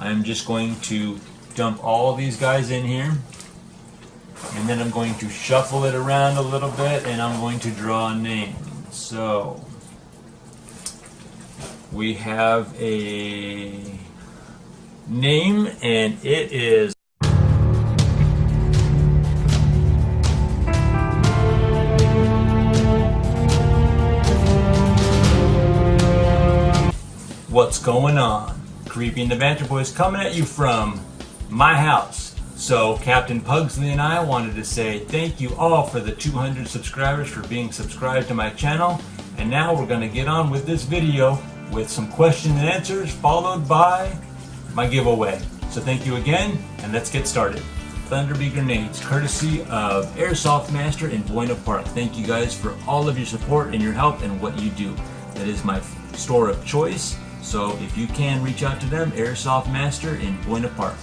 I'm just going to dump all these guys in here, and then I'm going to shuffle it around a little bit, and I'm going to draw a name. So we have a name, and it is What's Going On? Creepy and the Banter Boys coming at you from my house. So Captain Pugsley and I wanted to say thank you all for the 200 subscribers for being subscribed to my channel. And now we're going to get on with this video with some questions and answers followed by my giveaway. So thank you again, and let's get started. Thunderbee grenades, courtesy of Airsoft Master in Buena Park. Thank you guys for all of your support and your help and what you do. That is my store of choice. So if you can reach out to them, Airsoft Master in Buena Park.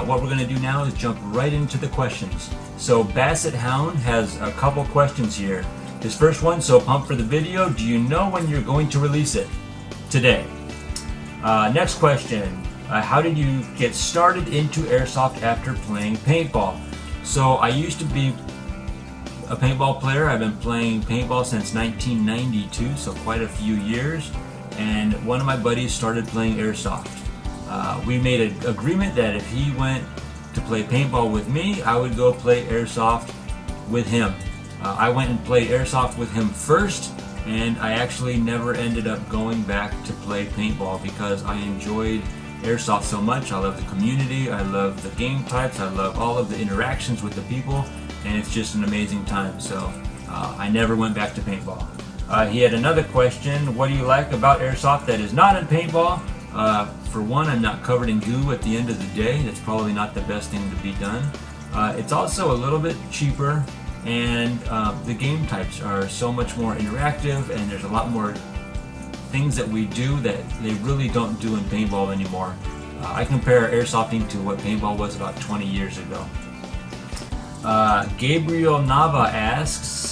What we're going to do now is jump right into the questions. So Basset Hound has a couple questions here. His first one, so pumped for the video. Do you know when you're going to release it? Today. Next question. How did you get started into Airsoft after playing paintball? So I used to be a paintball player. I've been playing paintball since 1992, so quite a few years. And one of my buddies started playing Airsoft. We made an agreement that if he went to play paintball with me, I would go play Airsoft with him. I went and played Airsoft with him first, and I actually never ended up going back to play paintball because I enjoyed Airsoft so much. I love the community, I love the game types, I love all of the interactions with the people, and it's just an amazing time. So I never went back to paintball. He had another question. What do you like about Airsoft that is not in paintball? For one, I'm not covered in goo at the end of the day. That's probably not the best thing to be done. It's also a little bit cheaper, and the game types are so much more interactive, and there's a lot more things that we do that they really don't do in paintball anymore. I compare Airsofting to what paintball was about 20 years ago. Gabriel Nava asks,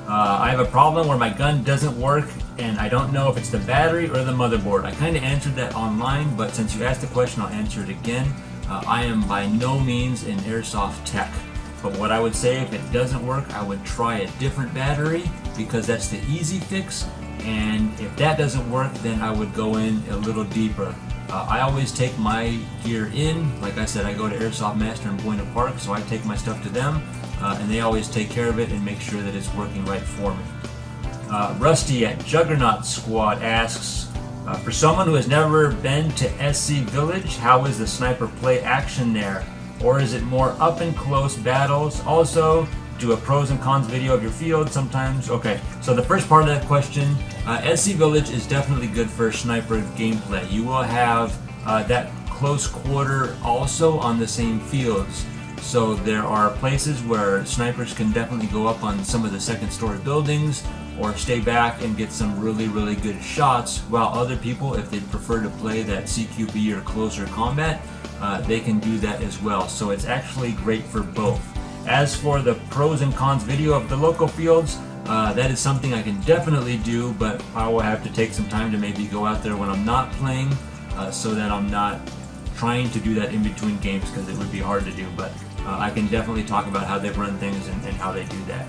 I have a problem where my gun doesn't work and I don't know if it's the battery or the motherboard. I kind of answered that online, but since you asked the question, I'll answer it again. I am by no means an Airsoft tech, but what I would say, if it doesn't work, I would try a different battery because that's the easy fix, and if that doesn't work, then I would go in a little deeper. I always take my gear in. Like I said, I go to Airsoft Master in Buena Park, so I take my stuff to them, and they always take care of it and make sure that it's working right for me. Rusty at Juggernaut Squad asks, for someone who has never been to SC Village, how is the sniper play action there? Or is it more up and close battles? Also, do a pros and cons video of your field sometimes. Okay, so the first part of that question, SC Village is definitely good for sniper gameplay. You will have that close quarter also on the same fields. So there are places where snipers can definitely go up on some of the second story buildings or stay back and get some really, really good shots, while other people, if they prefer to play that CQB or closer combat, they can do that as well. So it's actually great for both. As for the pros and cons video of the local fields, that is something I can definitely do, but I will have to take some time to maybe go out there when I'm not playing, so that I'm not trying to do that in between games, because it would be hard to do. But I can definitely talk about how they run things and how they do that.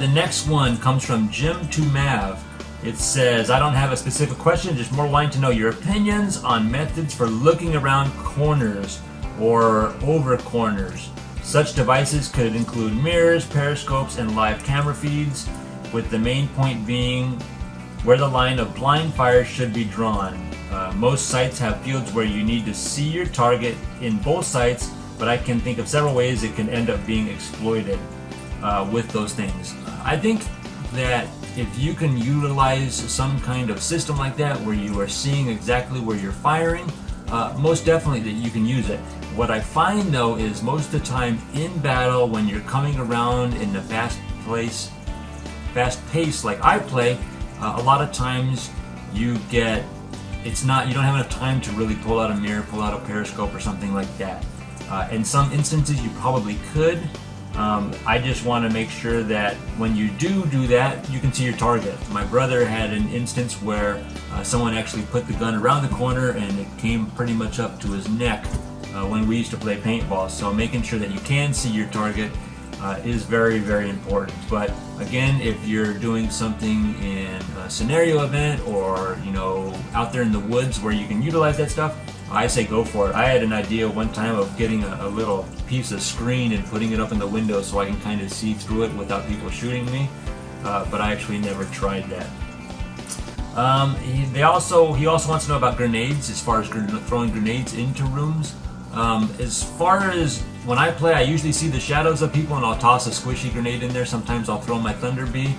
The next one comes from Jim to Mav. It says, I don't have a specific question, just more wanting to know your opinions on methods for looking around corners or over corners. Such devices could include mirrors, periscopes, and live camera feeds, with the main point being where the line of blind fire should be drawn. Most sites have fields where you need to see your target in both sites, but I can think of several ways it can end up being exploited with those things. I think that if you can utilize some kind of system like that where you are seeing exactly where you're firing, most definitely that you can use it. What I find though is most of the time in battle, when you're coming around in the fast pace like I play, a lot of times you don't have enough time to really pull out a mirror, pull out a periscope or something like that. In some instances you probably could, I just want to make sure that when you do that, you can see your target. My brother had an instance where someone actually put the gun around the corner and it came pretty much up to his neck when we used to play paintball. So making sure that you can see your target is very, very important. But again, if you're doing something in a scenario event or out there in the woods where you can utilize that stuff, I say go for it. I had an idea one time of getting a little piece of screen and putting it up in the window so I can kind of see through it without people shooting me, but I actually never tried that. He also wants to know about grenades, as far as throwing grenades into rooms. As far as when I play, I usually see the shadows of people and I'll toss a squishy grenade in there. Sometimes I'll throw my Thunder Bee.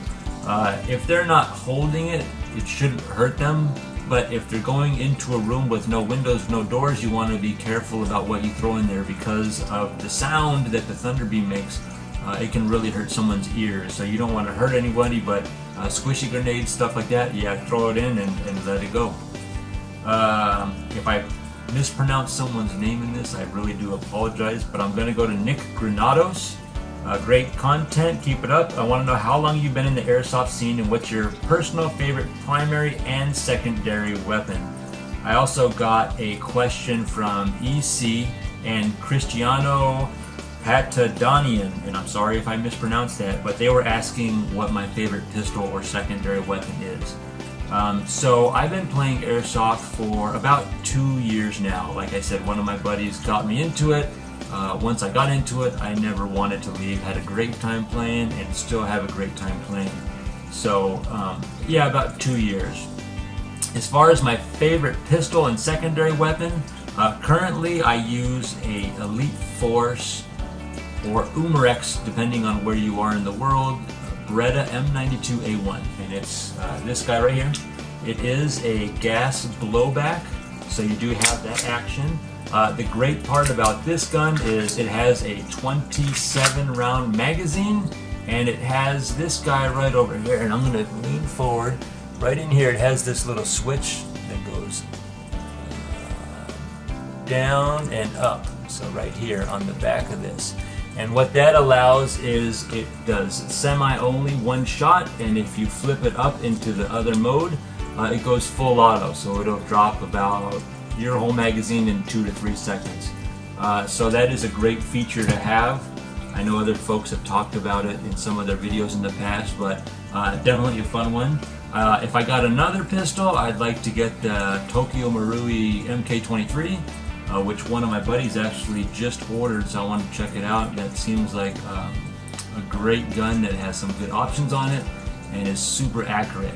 If they're not holding it, it shouldn't hurt them. But if they're going into a room with no windows, no doors, you want to be careful about what you throw in there because of the sound that the Thunder Beam makes. It can really hurt someone's ears, so you don't want to hurt anybody, but squishy grenades, stuff like that, yeah, throw it in and let it go. If I mispronounce someone's name in this, I really do apologize, but I'm going to go to Nick Granados. Great content, keep it up. I want to know how long you've been in the airsoft scene and what's your personal favorite primary and secondary weapon. I also got a question from EC and Cristiano Patadonian, and I'm sorry if I mispronounced that, but they were asking what my favorite pistol or secondary weapon is. So I've been playing airsoft for about 2 years now. Like I said, one of my buddies got me into it. Once I got into it, I never wanted to leave. Had a great time playing and still have a great time playing. So yeah, about 2 years. As far as my favorite pistol and secondary weapon, currently I use a Elite Force or Umarex, depending on where you are in the world, Beretta M92A1, and it's this guy right here. It is a gas blowback, so you do have that action. The great part about this gun is it has a 27 round magazine, and it has this guy right over here, and I'm going to lean forward. Right in here it has this little switch that goes down and up, so right here on the back of this. And what that allows is it does semi-only one shot, and if you flip it up into the other mode, it goes full auto, so it'll drop about your whole magazine in 2 to 3 seconds. So that is a great feature to have. I know other folks have talked about it in some of their videos in the past, but definitely a fun one. If I got another pistol, I'd like to get the Tokyo Marui MK23, which one of my buddies actually just ordered, so I want to check it out. That seems like a great gun that has some good options on it and is super accurate.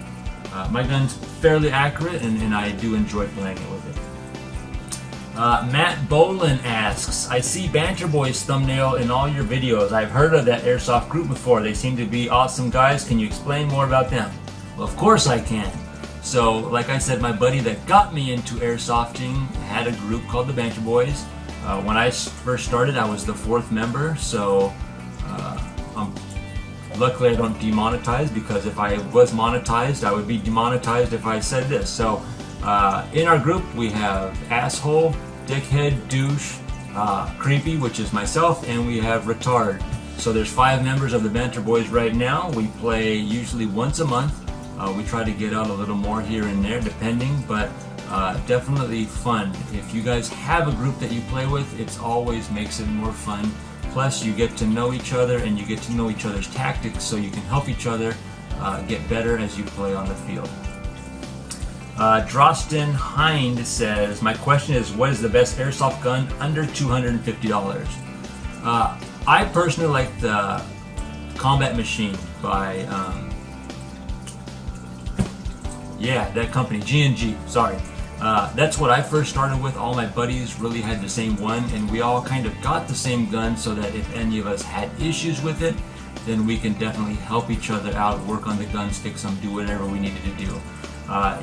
My gun's fairly accurate, and I do enjoy playing it with it. Matt Bolin asks, I see Banter Boys thumbnail in all your videos. I've heard of that airsoft group before. They seem to be awesome guys. Can you explain more about them? Well, of course I can. So, like I said, my buddy that got me into airsofting had a group called the Banter Boys. When I first started, I was the 4th member, so luckily I don't demonetize, because if I was monetized, I would be demonetized if I said this. So, in our group, we have Asshole, Dickhead, Douche, Creepy, which is myself, and we have Retard. So there's 5 members of the Banter Boys right now. We play usually once a month. We try to get out a little more here and there, depending, but definitely fun. If you guys have a group that you play with, it always makes it more fun. Plus, you get to know each other, and you get to know each other's tactics, so you can help each other get better as you play on the field. Drosten Hind says, my question is, what is the best airsoft gun under $250? I personally like the Combat Machine by that company, G&G, sorry. That's what I first started with. All my buddies really had the same one, and we all kind of got the same gun, so that if any of us had issues with it, then we can definitely help each other out, work on the guns, fix them, do whatever we needed to do.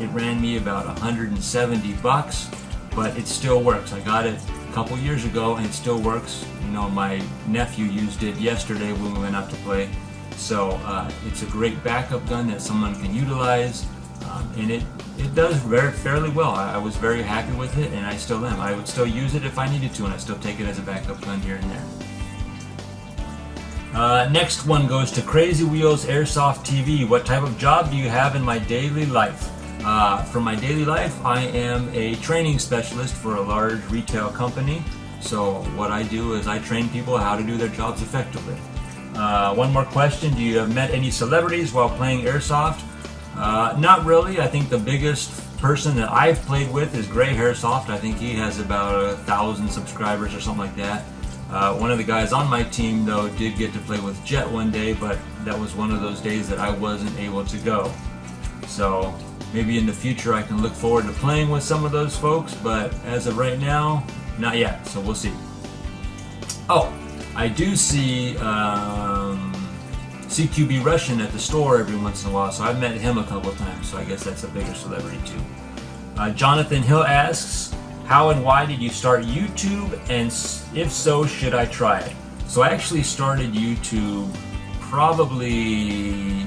It ran me about $170, but it still works. I got it a couple years ago, and it still works. You know, my nephew used it yesterday when we went out to play. So it's a great backup gun that someone can utilize, and it does fairly well. I was very happy with it, and I still am. I would still use it if I needed to, and I still take it as a backup gun here and there. Next one goes to Crazy Wheels Airsoft TV. What type of job do you have in my daily life? For my daily life, I am a training specialist for a large retail company. So what I do is I train people how to do their jobs effectively. One more question. Do you have met any celebrities while playing Airsoft? Not really. I think the biggest person that I've played with is Gray Airsoft. I think he has about 1,000 subscribers or something like that. One of the guys on my team, though, did get to play with Jet one day, but that was one of those days that I wasn't able to go. So maybe in the future I can look forward to playing with some of those folks, but as of right now, not yet, so we'll see. Oh, I do see CQB Russian at the store every once in a while, so I've met him a couple of times, so I guess that's a bigger celebrity too. Jonathan Hill asks, how and why did you start YouTube, and if so, should I try it? So I actually started YouTube probably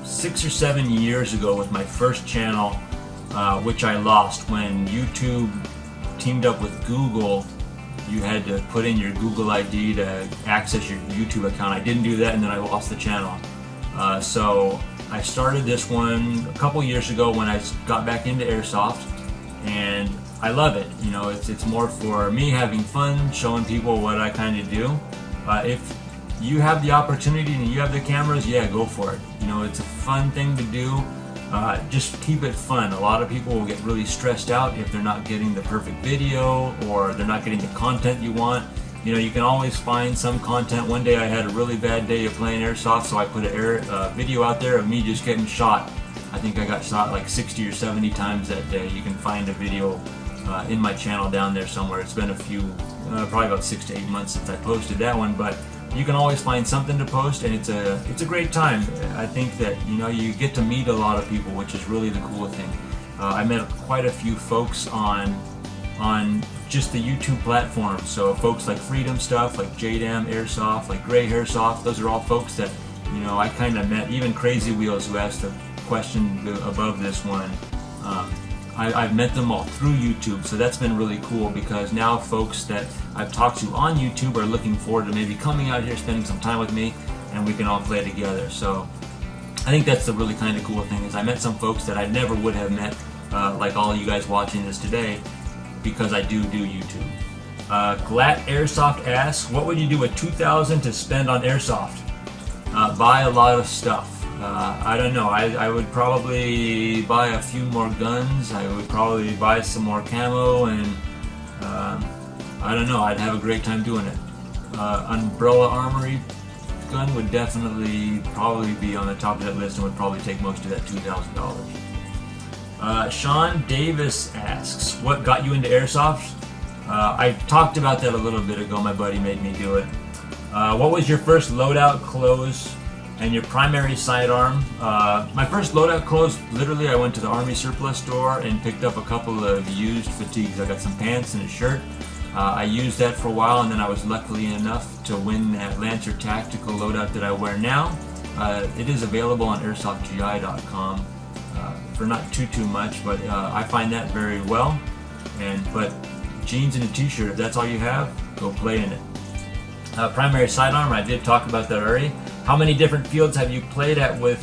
6 or 7 years ago with my first channel, which I lost when YouTube teamed up with Google. You had to put in your Google ID to access your YouTube account. I didn't do that, and then I lost the channel. So I started this one a couple years ago when I got back into Airsoft, and I love it. You know, it's more for me having fun, showing people what I kind of do. If you have the opportunity and you have the cameras, yeah, go for it. You know, it's a fun thing to do. Just keep it fun. A lot of people will get really stressed out if they're not getting the perfect video or they're not getting the content you want. You know, you can always find some content. One day I had a really bad day of playing Airsoft, so I put a video out there of me just getting shot. I think I got shot like 60 or 70 times that day. You can find a video in my channel down there somewhere. It's been a few, probably about 6 to 8 months since I posted that one, but you can always find something to post, and it's a great time. I think that, you know, you get to meet a lot of people, which is really the cool thing. I met quite a few folks on just the YouTube platform. So folks like Freedom Stuff, like JDAM Airsoft, like Gray Airsoft, those are all folks that, you know, I kind of met. Even Crazy Wheels, who asked the question above this one, I've met them all through YouTube, so that's been really cool, because now folks that I've talked to on YouTube are looking forward to maybe coming out here, spending some time with me, and we can all play together. So I think that's the really kind of cool thing, is I met some folks that I never would have met, like all you guys watching this today, because I do YouTube. Glatt Airsoft asks, what would you do with $2,000 to spend on Airsoft? Buy a lot of stuff. I don't know. I would probably buy a few more guns. I would probably buy some more camo, and I don't know. I'd have a great time doing it. Umbrella Armory gun would definitely probably be on the top of that list, and would probably take most of that $2,000. Sean Davis asks, what got you into Airsoft? I talked about that a little bit ago. My buddy made me do it. What was your first loadout close and your primary sidearm? My first loadout clothes, literally I went to the Army surplus store and picked up a couple of used fatigues. I got some pants and a shirt. I used that for a while, and then I was lucky enough to win that Lancer Tactical loadout that I wear now. It is available on airsoftgi.com for not too much, but I find that very well. But jeans and a t-shirt, if that's all you have, go play in it. Primary sidearm, I did talk about that already. How many different fields have you played at with,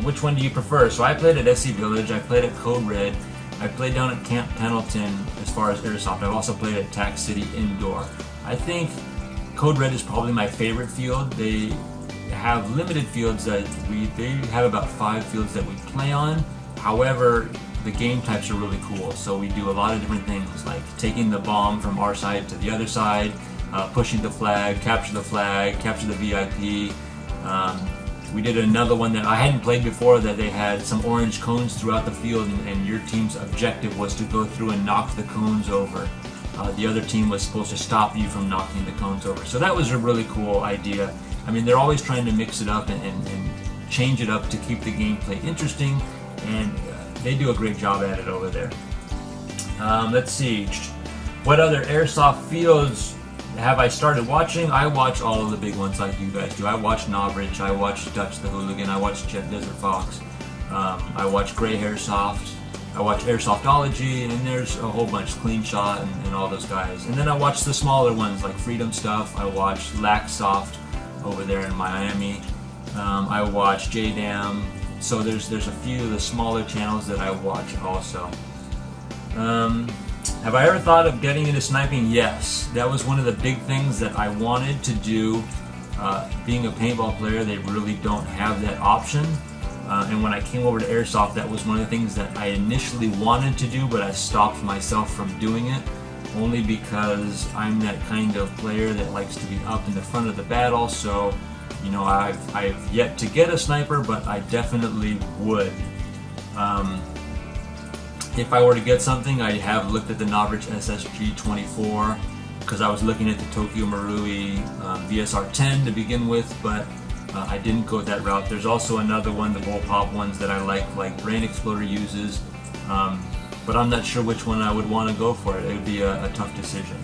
which one do you prefer? So I played at SC Village, I played at Code Red, I played down at Camp Pendleton as far as Airsoft. I've also played at Tac City Indoor. I think Code Red is probably my favorite field. They have limited fields that they have about 5 fields that we play on. However, the game types are really cool. So we do a lot of different things, like taking the bomb from our side to the other side, pushing the flag, capture the VIP. We did another one that I hadn't played before, that they had some orange cones throughout the field, and your team's objective was to go through and knock the cones over. The other team was supposed to stop you from knocking the cones over. So that was a really cool idea. I mean, they're always trying to mix it up and change it up to keep the gameplay interesting, and they do a great job at it over there. Let's see. What other Airsoft fields have I started watching? I watch all of the big ones like you guys do. I watch Knobridge, I watch Dutch the Hooligan, I watch Jet Desert Fox, I watch Gray Airsoft, I watch Airsoftology, and there's a whole bunch, Clean Shot, and all those guys. And then I watch the smaller ones like Freedom Stuff. I watch Laxsoft over there in Miami. I watch JDam. So there's a few of the smaller channels that I watch also. Have I ever thought of getting into sniping? Yes. That was one of the big things that I wanted to do. Being a paintball player, they really don't have that option. And when I came over to Airsoft, that was one of the things that I initially wanted to do, but I stopped myself from doing it, only because I'm that kind of player that likes to be up in the front of the battle. So, you know, I've yet to get a sniper, but I definitely would. If I were to get something, I have looked at the Knott SSG-24, because I was looking at the Tokyo Marui VSR-10 to begin with, but I didn't go that route. There's also another one, the bullpup ones that I like Brain Exploder uses, but I'm not sure which one I would want to go for. It would be a tough decision.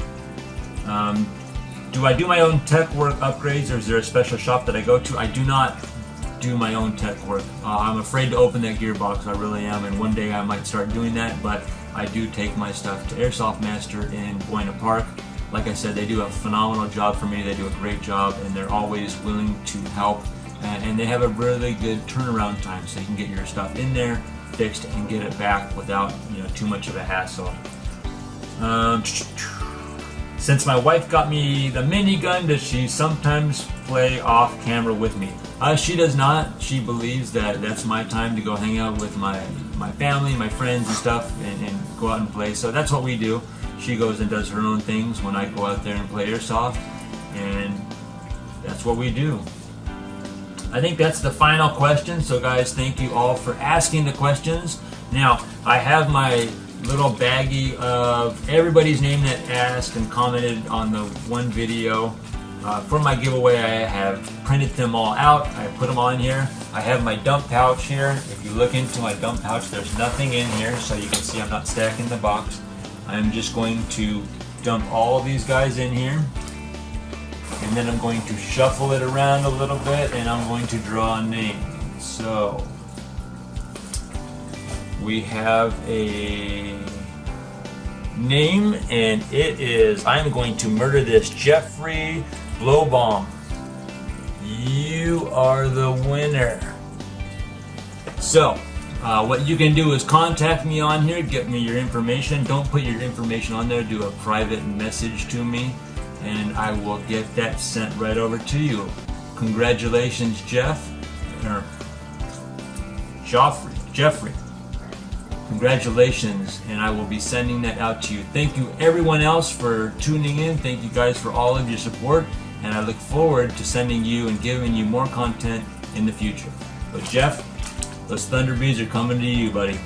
Do I do my own tech work upgrades, or is there a special shop that I go to? I do not do my own tech work. I'm afraid to open that gearbox, I really am, and one day I might start doing that, but I do take my stuff to Airsoft Master in Buena Park. Like I said, they do a phenomenal job for me. They do a great job, and they're always willing to help. And they have a really good turnaround time, so you can get your stuff in there, fixed, and get it back without, you know, too much of a hassle. Since my wife got me the minigun, does she sometimes play off camera with me? She does not. She believes that that's my time to go hang out with my family, my friends, and stuff, and go out and play. So that's what we do. She goes and does her own things when I go out there and play Airsoft, and that's what we do. I think that's the final question. So guys, thank you all for asking the questions. Now, I have my little baggie of everybody's name that asked and commented on the one video. For my giveaway, I have printed them all out. I put them all in here. I have my dump pouch here. If you look into my dump pouch, there's nothing in here, so you can see I'm not stacking the box. I'm just going to dump all of these guys in here, and then I'm going to shuffle it around a little bit, and I'm going to draw a name. So we have a name, and it is, I'm going to murder this, Jeffrey Blowbomb. You are the winner. So what you can do is contact me on here, get me your information. Don't put your information on there, do a private message to me, and I will get that sent right over to you. Congratulations, Jeffrey. Congratulations, and I will be sending that out to you. Thank you everyone else for tuning in. Thank you guys for all of your support, and I look forward to sending you and giving you more content in the future. But Jeff, those Thunder Bees are coming to you, buddy.